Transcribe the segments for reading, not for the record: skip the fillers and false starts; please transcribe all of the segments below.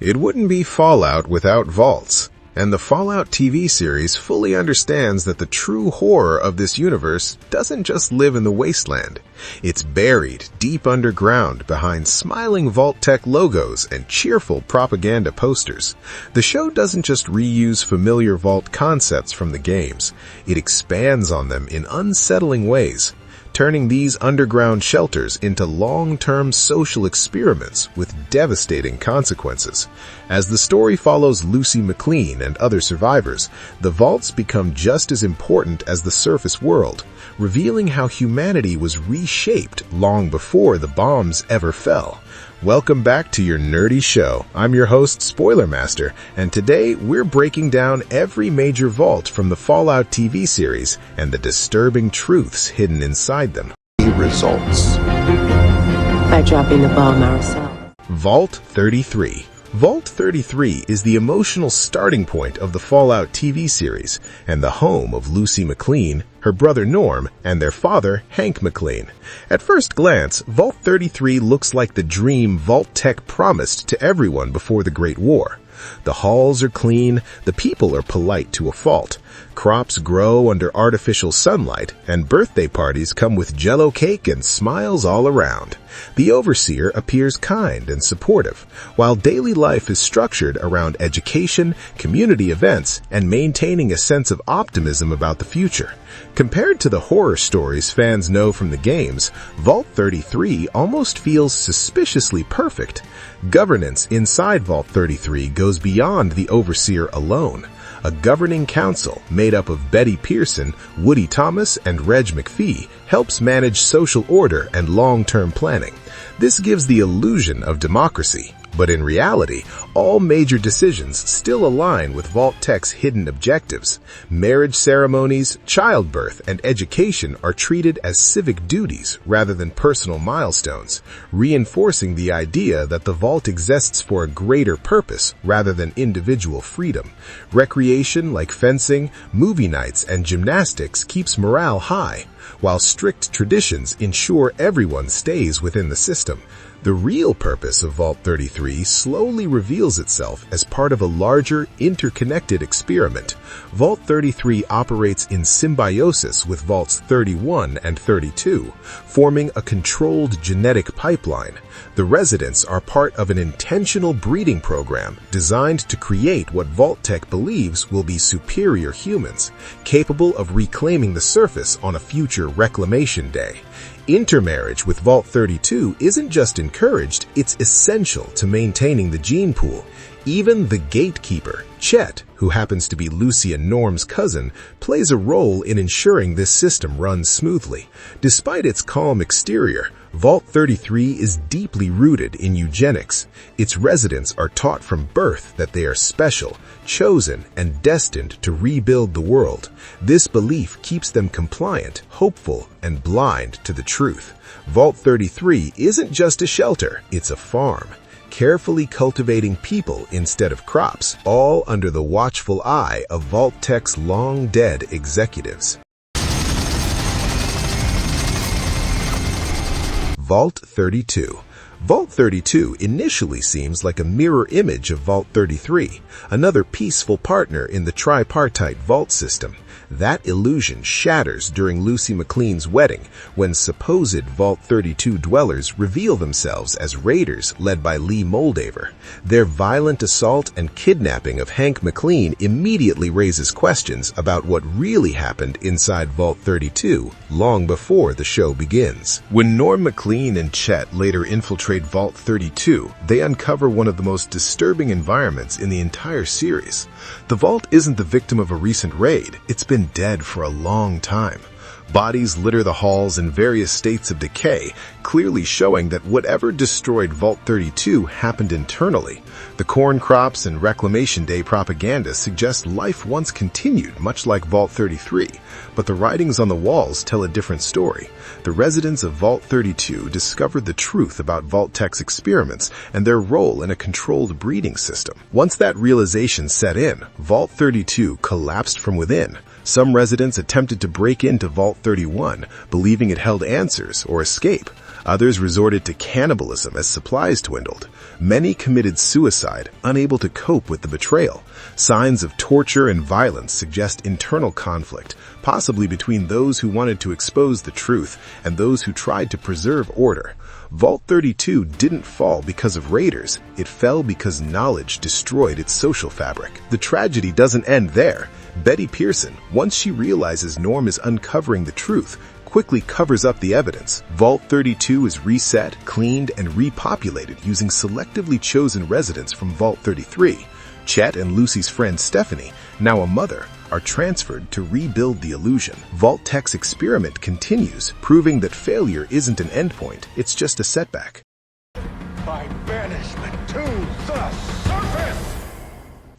It wouldn't be Fallout without vaults, and the Fallout TV series fully understands that the true horror of this universe doesn't just live in the wasteland. It's buried deep underground behind smiling Vault-Tec logos and cheerful propaganda posters. The show doesn't just reuse familiar Vault concepts from the games, it expands on them in unsettling ways, turning these underground shelters into long-term social experiments with devastating consequences. As the story follows Lucy McLean and other survivors, the vaults become just as important as the surface world, revealing how humanity was reshaped long before the bombs ever fell. Welcome back to your nerdy show. I'm your host, Spoiler Master, and today we're breaking down every major vault from the Fallout TV series and the disturbing truths hidden inside them. Results. By dropping the bomb ourselves. Vault 33. Vault 33 is the emotional starting point of the Fallout TV series and the home of Lucy McLean, her brother Norm, and their father, Hank McLean. At first glance, Vault 33 looks like the dream Vault-Tec promised to everyone before the Great War. The halls are clean, the people are polite to a fault, crops grow under artificial sunlight, and birthday parties come with Jell-O cake and smiles all around. The overseer appears kind and supportive, while daily life is structured around education, community events, and maintaining a sense of optimism about the future. Compared to the horror stories fans know from the games, Vault 33 almost feels suspiciously perfect. Governance inside Vault 33 goes beyond the overseer alone. A governing council made up of Betty Pearson, Woody Thomas, and Reg McPhee helps manage social order and long-term planning. This gives the illusion of democracy, but in reality, all major decisions still align with Vault-Tec's hidden objectives. Marriage ceremonies, childbirth, and education are treated as civic duties rather than personal milestones, reinforcing the idea that the Vault exists for a greater purpose rather than individual freedom. Recreation like fencing, movie nights, and gymnastics keeps morale high, while strict traditions ensure everyone stays within the system. The real purpose of Vault 33 slowly reveals itself as part of a larger, interconnected experiment. Vault 33 operates in symbiosis with Vaults 31 and 32, forming a controlled genetic pipeline. The residents are part of an intentional breeding program designed to create what Vault-Tec believes will be superior humans, capable of reclaiming the surface on a future reclamation day. Intermarriage with Vault 32 isn't just encouraged, it's essential to maintaining the gene pool. Even the gatekeeper, Chet, who happens to be Lucy and Norm's cousin, plays a role in ensuring this system runs smoothly. Despite its calm exterior, Vault 33 is deeply rooted in eugenics. Its residents are taught from birth that they are special, chosen, and destined to rebuild the world. This belief keeps them compliant, hopeful, and blind to the truth. Vault 33 isn't just a shelter, it's a farm, carefully cultivating people instead of crops, all under the watchful eye of Vault-Tec's long-dead executives. Vault 32. Vault 32 initially seems like a mirror image of Vault 33, another peaceful partner in the tripartite vault system. That illusion shatters during Lucy McLean's wedding when supposed Vault 32 dwellers reveal themselves as raiders led by Lee Moldaver. Their violent assault and kidnapping of Hank McLean immediately raises questions about what really happened inside Vault 32 long before the show begins. When Norm McLean and Chet later infiltrate Vault 32, they uncover one of the most disturbing environments in the entire series. The vault isn't the victim of a recent raid, it's been dead for a long time. Bodies litter the halls in various states of decay, clearly showing that whatever destroyed Vault 32 happened internally. The corn crops and Reclamation Day propaganda suggest life once continued, much like Vault 33, but the writings on the walls tell a different story. The residents of Vault 32 discovered the truth about Vault-Tec's experiments and their role in a controlled breeding system. Once that realization set in, Vault 32 collapsed from within. Some residents attempted to break into Vault 31, believing it held answers or escape. Others resorted to cannibalism as supplies dwindled. Many committed suicide, unable to cope with the betrayal. Signs of torture and violence suggest internal conflict, possibly between those who wanted to expose the truth and those who tried to preserve order. Vault 32 didn't fall because of raiders. It fell because knowledge destroyed its social fabric. The tragedy doesn't end there. Betty Pearson, once she realizes Norm is uncovering the truth, quickly covers up the evidence. Vault 32 is reset, cleaned, and repopulated using selectively chosen residents from Vault 33. Chet and Lucy's friend Stephanie, now a mother, are transferred to rebuild the illusion. Vault-Tec's experiment continues, proving that failure isn't an endpoint, it's just a setback. By banishment to the surface!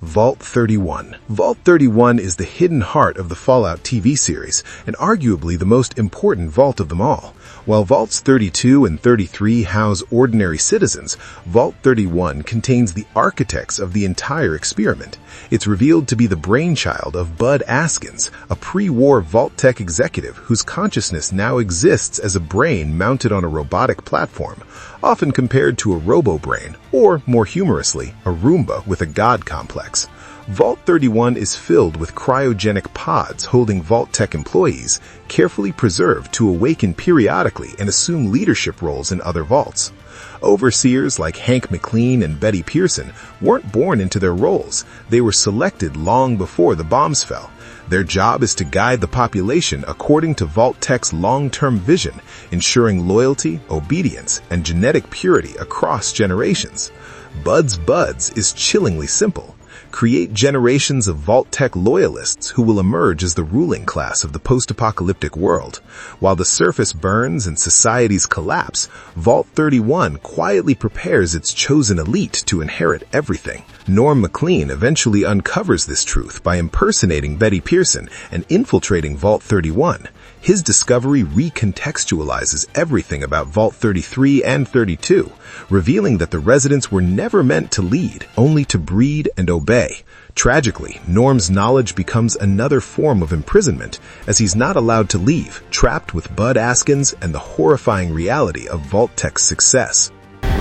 Vault 31. Vault 31 is the hidden heart of the Fallout TV series, and arguably the most important vault of them all. While Vaults 32 and 33 house ordinary citizens, Vault 31 contains the architects of the entire experiment. It's revealed to be the brainchild of Bud Askins, a pre-war Vault-Tec executive whose consciousness now exists as a brain mounted on a robotic platform, often compared to a robo-brain, or, more humorously, a Roomba with a god complex. Vault 31 is filled with cryogenic pods holding Vault-Tec employees, carefully preserved to awaken periodically and assume leadership roles in other vaults. Overseers like Hank McLean and Betty Pearson weren't born into their roles. They were selected long before the bombs fell. Their job is to guide the population according to Vault-Tec's long-term vision, ensuring loyalty, obedience, and genetic purity across generations. Bud's Buds is chillingly simple. Create generations of Vault-Tec loyalists who will emerge as the ruling class of the post-apocalyptic world. While the surface burns and societies collapse, Vault 31 quietly prepares its chosen elite to inherit everything. Norm MacLean eventually uncovers this truth by impersonating Betty Pearson and infiltrating Vault 31. His discovery recontextualizes everything about Vault 33 and 32, revealing that the residents were never meant to lead, only to breed and obey. Tragically, Norm's knowledge becomes another form of imprisonment, as he's not allowed to leave, trapped with Bud Askins and the horrifying reality of Vault-Tec's success.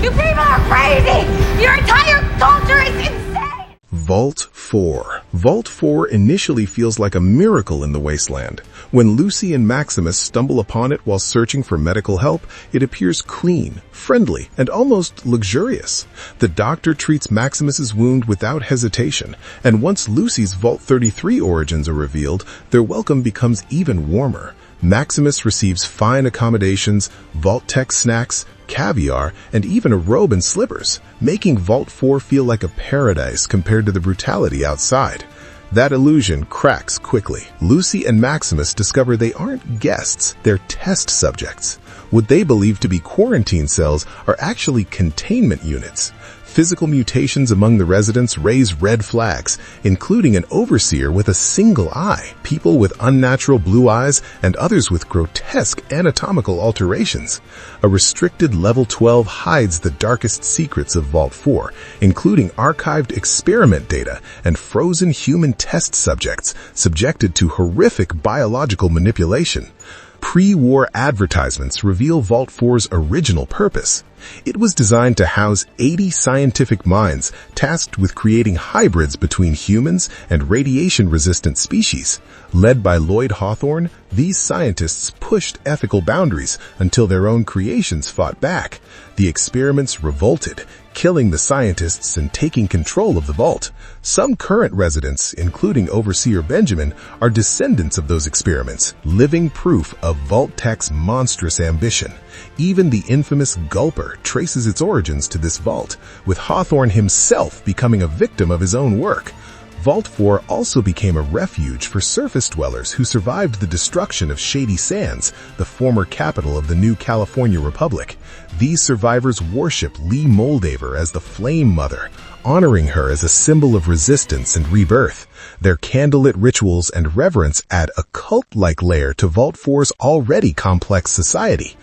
You people are crazy! Your entire culture is insane! Vault 4. Vault 4 initially feels like a miracle in the wasteland. When Lucy and Maximus stumble upon it while searching for medical help, it appears clean, friendly, and almost luxurious. The doctor treats Maximus's wound without hesitation, and once Lucy's Vault 33 origins are revealed, their welcome becomes even warmer. Maximus receives fine accommodations, Vault-Tec snacks, caviar, and even a robe and slippers, making Vault 4 feel like a paradise compared to the brutality outside. That illusion cracks quickly. Lucy and Maximus discover they aren't guests, they're test subjects. What they believe to be quarantine cells are actually containment units. Physical mutations among the residents raise red flags, including an overseer with a single eye, people with unnatural blue eyes, and others with grotesque anatomical alterations. A restricted Level 12 hides the darkest secrets of Vault 4, including archived experiment data and frozen human test subjects subjected to horrific biological manipulation. Pre-war advertisements reveal Vault 4's original purpose. It was designed to house 80 scientific minds tasked with creating hybrids between humans and radiation-resistant species. Led by Lloyd Hawthorne, these scientists pushed ethical boundaries until their own creations fought back. The experiments revolted, killing the scientists and taking control of the vault. Some current residents, including Overseer Benjamin, are descendants of those experiments, living proof of Vault-Tec's monstrous ambition. Even the infamous Gulper traces its origins to this vault, with Hawthorne himself becoming a victim of his own work. Vault 4 also became a refuge for surface dwellers who survived the destruction of Shady Sands, the former capital of the new California Republic. These survivors worship Lee Moldaver as the Flame Mother, honoring her as a symbol of resistance and rebirth. Their candlelit rituals and reverence add a cult-like layer to Vault 4's already complex society.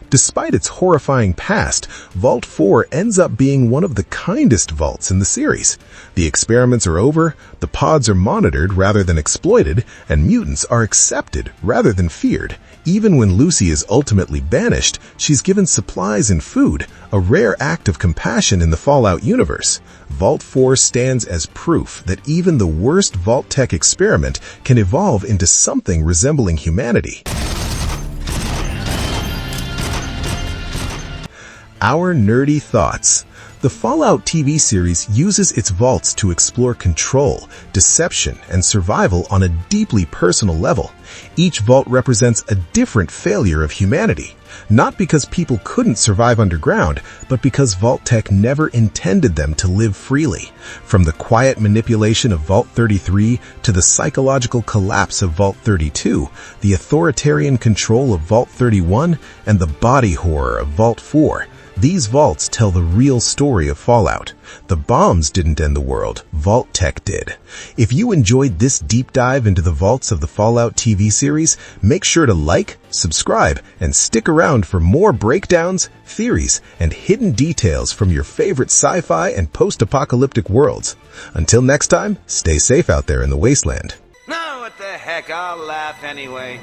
Despite its horrifying past, Vault 4 ends up being one of the kindest vaults in the series. The experiments are over, the pods are monitored rather than exploited, and mutants are accepted rather than feared. Even when Lucy is ultimately banished, she's given supplies and food, a rare act of compassion in the Fallout universe. Vault 4 stands as proof that even the worst Vault-Tec experiment can evolve into something resembling humanity. Our nerdy thoughts. The Fallout TV series uses its vaults to explore control, deception, and survival on a deeply personal level. Each vault represents a different failure of humanity, not because people couldn't survive underground, but because Vault-Tec never intended them to live freely. From the quiet manipulation of Vault 33 to the psychological collapse of Vault 32, the authoritarian control of Vault 31, and the body horror of Vault 4, these vaults tell the real story of Fallout. The bombs didn't end the world, Vault-Tec did. If you enjoyed this deep dive into the vaults of the Fallout TV series, make sure to like, subscribe, and stick around for more breakdowns, theories, and hidden details from your favorite sci-fi and post-apocalyptic worlds. Until next time, stay safe out there in the wasteland. No, what the heck, I'll laugh anyway.